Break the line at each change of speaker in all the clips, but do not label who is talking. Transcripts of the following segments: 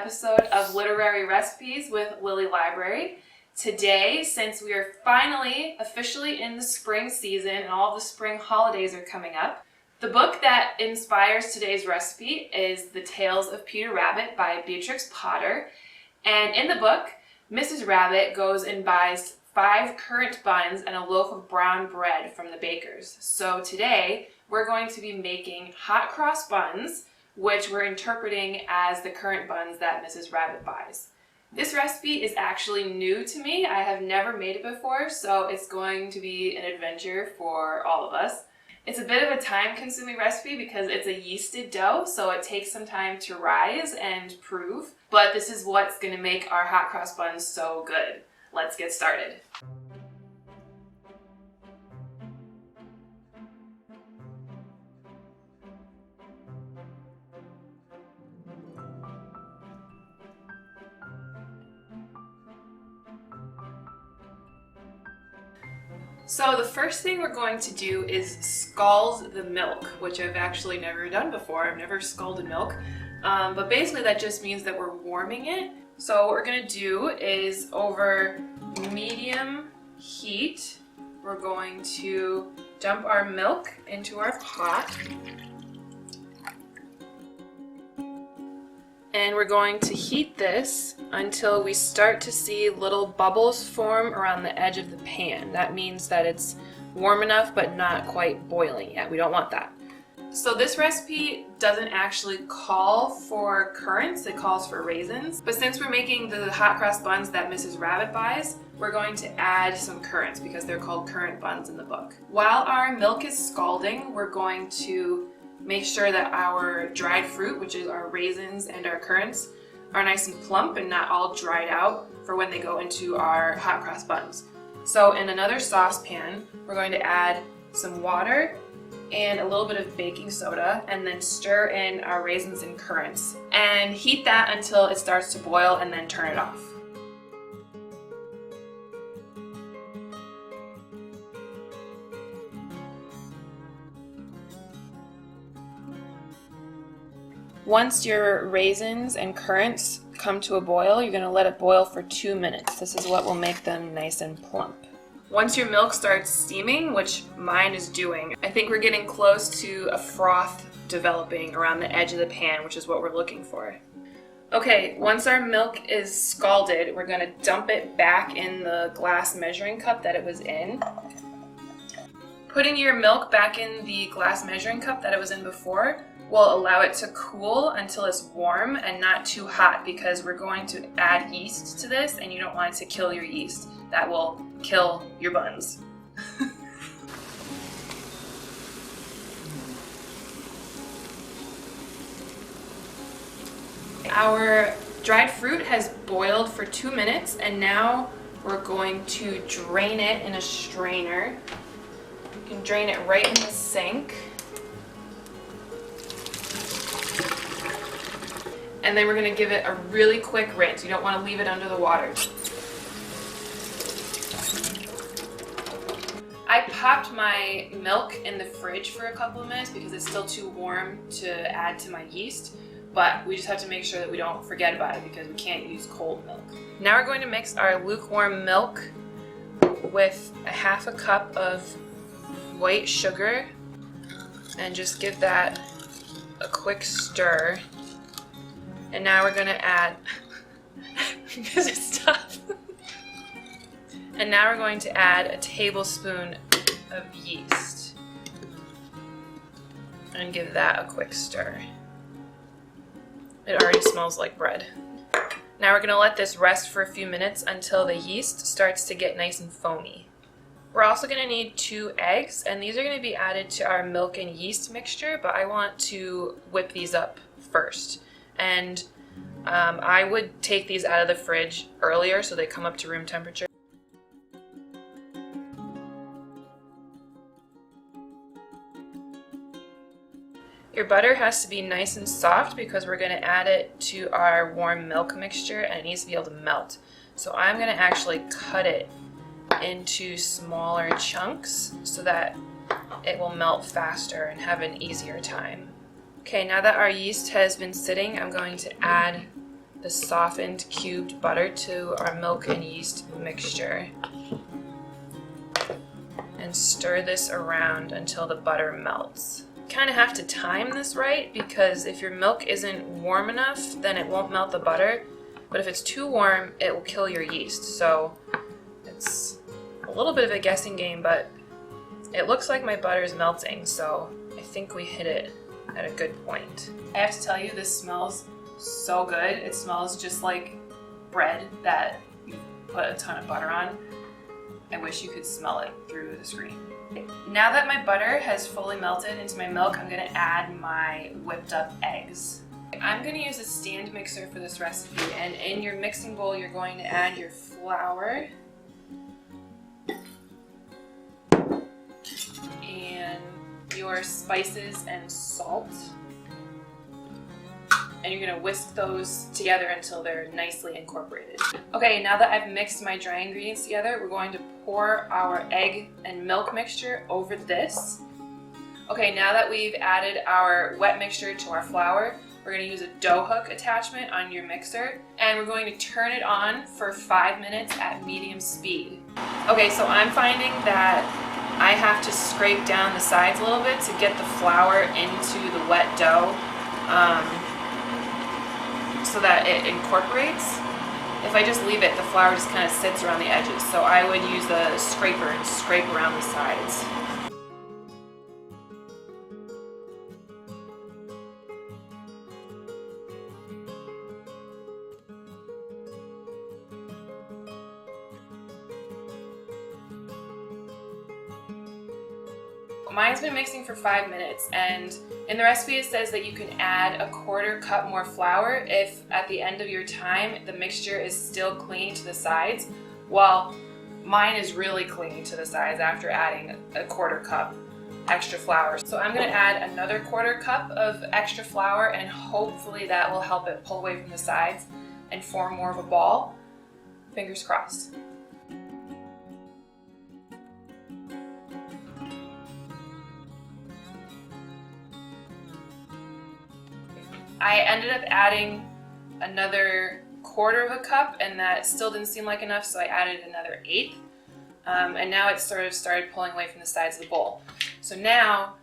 episode of Literary Recipes with Lily Library. Today, since we are finally officially in the spring season and all the spring holidays are coming up, the book that inspires today's recipe is The Tales of Peter Rabbit by Beatrix Potter. And in the book, Mrs. Rabbit goes and buys 5 currant buns and a loaf of brown bread from the baker's. So today, we're going to be making hot cross buns, which we're interpreting as the currant buns that Mrs. Rabbit buys. This recipe is actually new to me. I have never made it before, so it's going to be an adventure for all of us. It's a bit of a time-consuming recipe because it's a yeasted dough, so it takes some time to rise and prove, but this is what's going to make our hot cross buns so good. Let's get started. So the first thing we're going to do is scald the milk, which I've actually never done before. I've never scalded milk, but basically that just means that we're warming it. So what we're going to do is over medium heat, we're going to dump our milk into our pot. And we're going to heat this until we start to see little bubbles form around the edge of the pan. That means that it's warm enough but not quite boiling yet. We don't want that. So this recipe doesn't actually call for currants, it calls for raisins. But since we're making the hot cross buns that Mrs. Rabbit buys, we're going to add some currants because they're called currant buns in the book. While our milk is scalding, we're going to make sure that our dried fruit, which is our raisins and our currants, are nice and plump and not all dried out for when they go into our hot cross buns. So in another saucepan, we're going to add some water and a little bit of baking soda and then stir in our raisins and currants and heat that until it starts to boil and then turn it off. Once your raisins and currants come to a boil, you're going to let it boil for 2 minutes. This is what will make them nice and plump. Once your milk starts steaming, which mine is doing, I think we're getting close to a froth developing around the edge of the pan, which is what we're looking for. Okay, once our milk is scalded, we're going to dump it back in the glass measuring cup that it was in. Putting your milk back in the glass measuring cup that it was in before will allow it to cool until it's warm and not too hot because we're going to add yeast to this and you don't want it to kill your yeast. That will kill your buns. Our dried fruit has boiled for 2 minutes and now we're going to drain it in a strainer. You can drain it right in the sink. And then we're going to give it a really quick rinse. You don't want to leave it under the water. I popped my milk in the fridge for a couple of minutes because it's still too warm to add to my yeast, but we just have to make sure that we don't forget about it because we can't use cold milk. Now we're going to mix our lukewarm milk with a half a cup of white sugar and just give that a quick stir. And now we're going to add, and now we're going to add a tablespoon of yeast and give that a quick stir. It already smells like bread. Now we're going to let this rest for a few minutes until the yeast starts to get nice and foamy. We're also going to need 2 eggs, and these are going to be added to our milk and yeast mixture, but I want to whip these up first. And I would take these out of the fridge earlier so they come up to room temperature. Your butter has to be nice and soft because we're going to add it to our warm milk mixture and it needs to be able to melt. So I'm going to actually cut it into smaller chunks so that it will melt faster and have an easier time. Okay, now that our yeast has been sitting, I'm going to add the softened cubed butter to our milk and yeast mixture. And stir this around until the butter melts. You kind of have to time this right, because if your milk isn't warm enough, then it won't melt the butter. But if it's too warm, it will kill your yeast. So it's a little bit of a guessing game, but it looks like my butter is melting, so I think we hit it at a good point. I have to tell you, this smells so good. It smells just like bread that you put a ton of butter on. I wish you could smell it through the screen. Now that my butter has fully melted into my milk, I'm gonna add my whipped up eggs. I'm gonna use a stand mixer for this recipe, and in your mixing bowl, you're going to add your flour and your spices and salt. And you're gonna whisk those together until they're nicely incorporated. Okay, now that I've mixed my dry ingredients together, we're going to pour our egg and milk mixture over this. Okay, now that we've added our wet mixture to our flour, we're gonna use a dough hook attachment on your mixer, and we're going to turn it on for 5 minutes at medium speed. Okay, so I'm finding that I have to scrape down the sides a little bit to get the flour into the wet dough. So that it incorporates. If I just leave it, the flour just kind of sits around the edges. So I would use a scraper and scrape around the sides. Mine's been mixing for 5 minutes, and in the recipe it says that you can add a 1/4 cup more flour if at the end of your time the mixture is still clinging to the sides. Well, mine is really clinging to the sides after adding a 1/4 cup extra flour. So I'm going to add another 1/4 cup of extra flour, and hopefully that will help it pull away from the sides and form more of a ball. Fingers crossed. I ended up adding another 1/4 cup, and that still didn't seem like enough, so I added another 1/8. And now it sort of started pulling away from the sides of the bowl. So now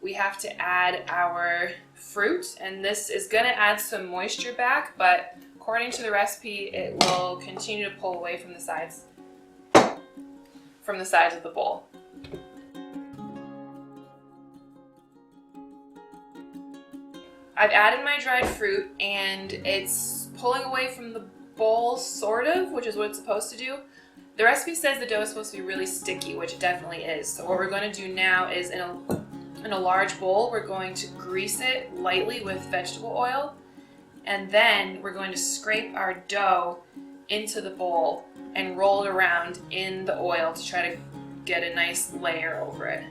we have to add our fruit, and this is going to add some moisture back, but according to the recipe, it will continue to pull away from the sides of the bowl. I've added my dried fruit, and it's pulling away from the bowl, sort of, which is what it's supposed to do. The recipe says the dough is supposed to be really sticky, which it definitely is. So what we're going to do now is in a large bowl, we're going to grease it lightly with vegetable oil, and then we're going to scrape our dough into the bowl and roll it around in the oil to try to get a nice layer over it.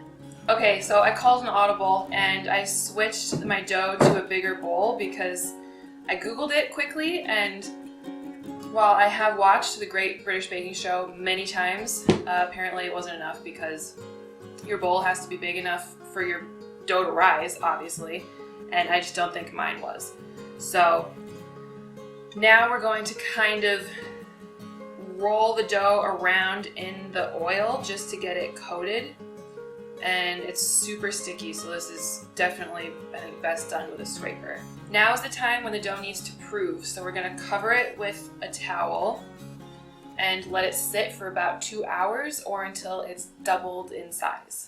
Okay, so I called an audible, and I switched my dough to a bigger bowl because I Googled it quickly, and while I have watched the Great British Baking Show many times, apparently it wasn't enough because your bowl has to be big enough for your dough to rise, obviously, and I just don't think mine was. So now we're going to kind of roll the dough around in the oil just to get it coated. And it's super sticky, so this is definitely, I think, best done with a scraper. Now is the time when the dough needs to proof, so we're going to cover it with a towel and let it sit for about 2 hours or until it's doubled in size.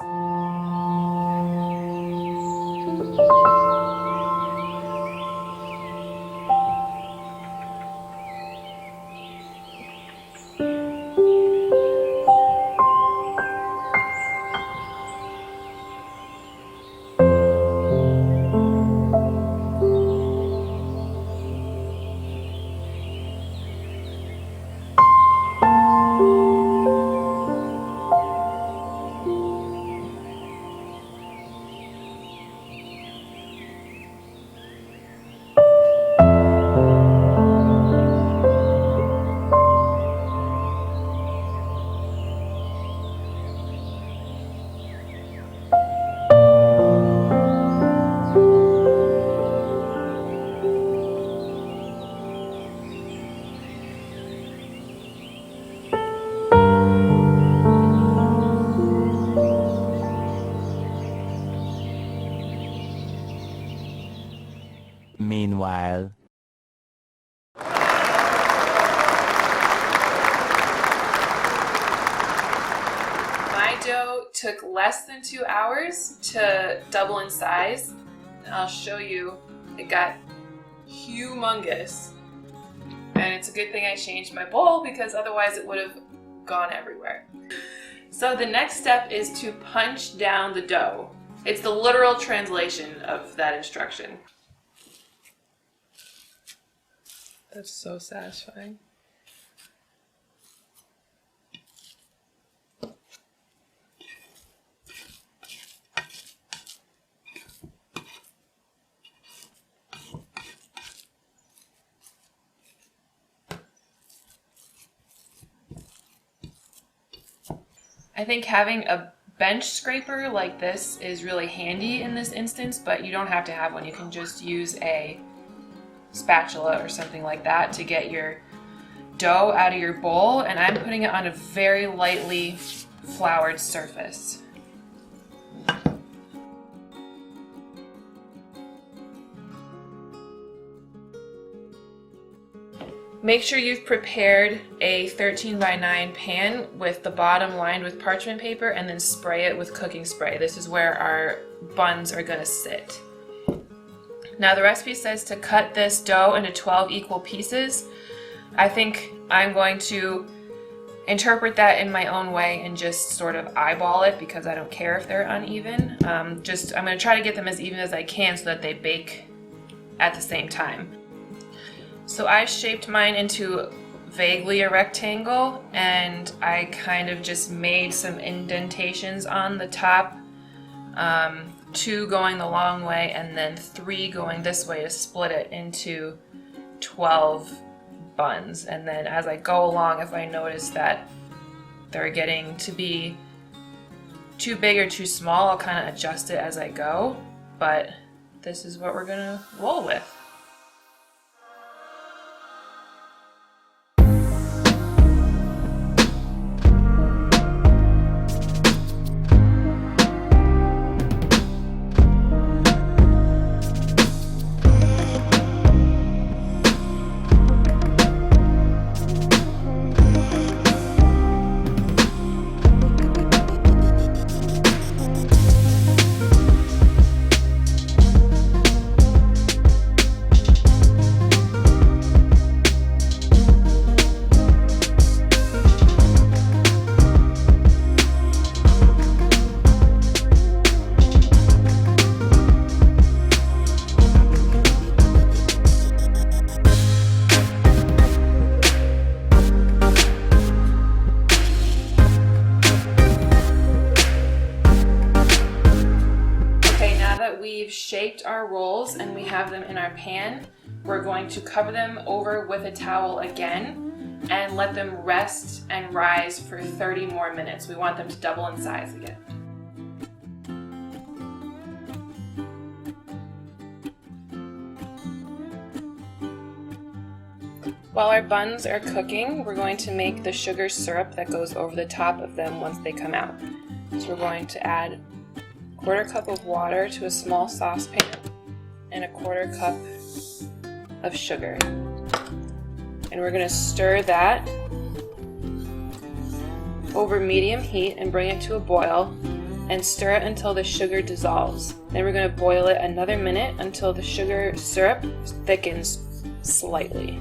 took less than 2 hours to double in size. And I'll show you, it got humongous. And it's a good thing I changed my bowl because otherwise it would have gone everywhere. So the next step is to punch down the dough. It's the literal translation of that instruction. That's so satisfying. I think having a bench scraper like this is really handy in this instance, but you don't have to have one. You can just use a spatula or something like that to get your dough out of your bowl, and I'm putting it on a very lightly floured surface. Make sure you've prepared a 13 by 9 pan with the bottom lined with parchment paper, and then spray it with cooking spray. This is where our buns are going to sit. Now the recipe says to cut this dough into 12 equal pieces. I think I'm going to interpret that in my own way and just sort of eyeball it because I don't care if they're uneven. I'm going to try to get them as even as I can so that they bake at the same time. So I shaped mine into vaguely a rectangle, and I kind of just made some indentations on the top, 2 going the long way and then 3 going this way to split it into 12 buns. And then as I go along, if I notice that they're getting to be too big or too small, I'll kind of adjust it as I go, but this is what we're gonna roll with. We've shaped our rolls and we have them in our pan. We're going to cover them over with a towel again and let them rest and rise for 30 more minutes. We want them to double in size again. While our buns are cooking, we're going to make the sugar syrup that goes over the top of them once they come out. So we're going to add 1/4 cup of water to a small saucepan and 1/4 cup of sugar. And we're going to stir that over medium heat and bring it to a boil and stir it until the sugar dissolves. Then we're going to boil it another minute until the sugar syrup thickens slightly.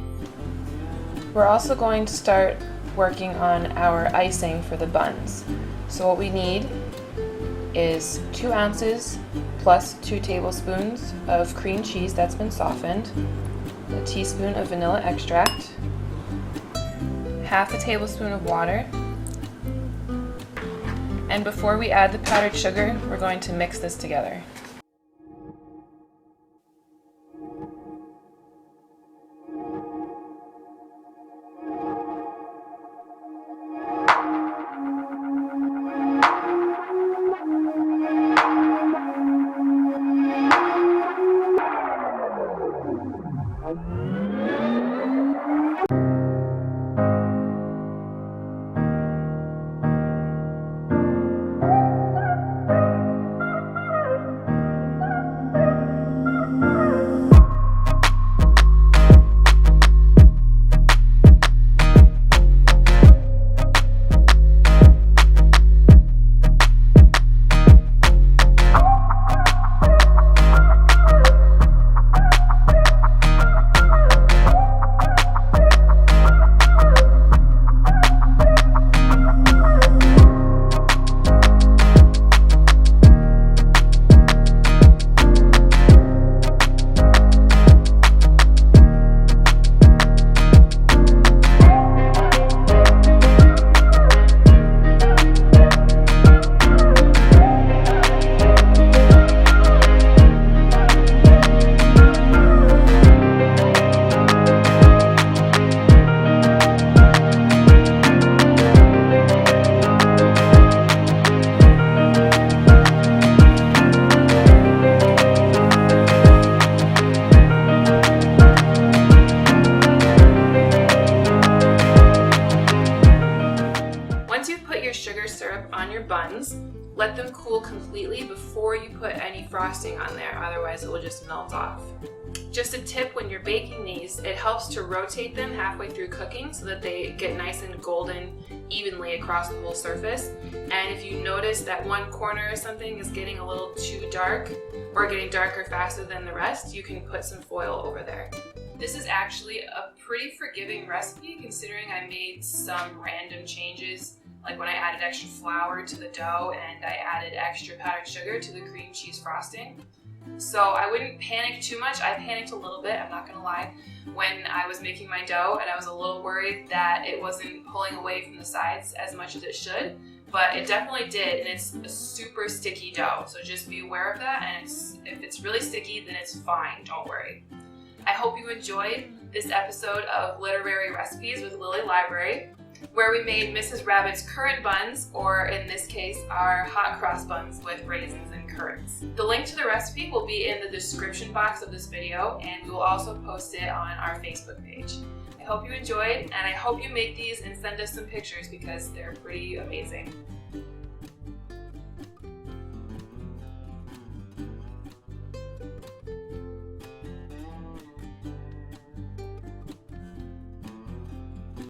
We're also going to start working on our icing for the buns. So what we need is 2 ounces plus 2 tablespoons of cream cheese that's been softened, a teaspoon of vanilla extract, 1/2 tablespoon of water, and before we add the powdered sugar, we're going to mix this together. on your buns. Let them cool completely before you put any frosting on there, otherwise it will just melt off. Just a tip, when you're baking these, it helps to rotate them halfway through cooking so that they get nice and golden evenly across the whole surface. And if you notice that one corner or something is getting a little too dark or getting darker faster than the rest, you can put some foil over there. This is actually a pretty forgiving recipe considering I made some random changes, like when I added extra flour to the dough and I added extra powdered sugar to the cream cheese frosting. So I wouldn't panic too much. I panicked a little bit, I'm not gonna lie, when I was making my dough, and I was a little worried that it wasn't pulling away from the sides as much as it should, but it definitely did, and it's a super sticky dough, so just be aware of that, and if it's really sticky, then it's fine, don't worry. I hope you enjoyed this episode of Literary Recipes with Lily Library, where we made Mrs. Rabbit's currant buns, or in this case, our hot cross buns with raisins and currants. The link to the recipe will be in the description box of this video, and we will also post it on our Facebook page. I hope you enjoyed, and I hope you make these and send us some pictures because they're pretty amazing.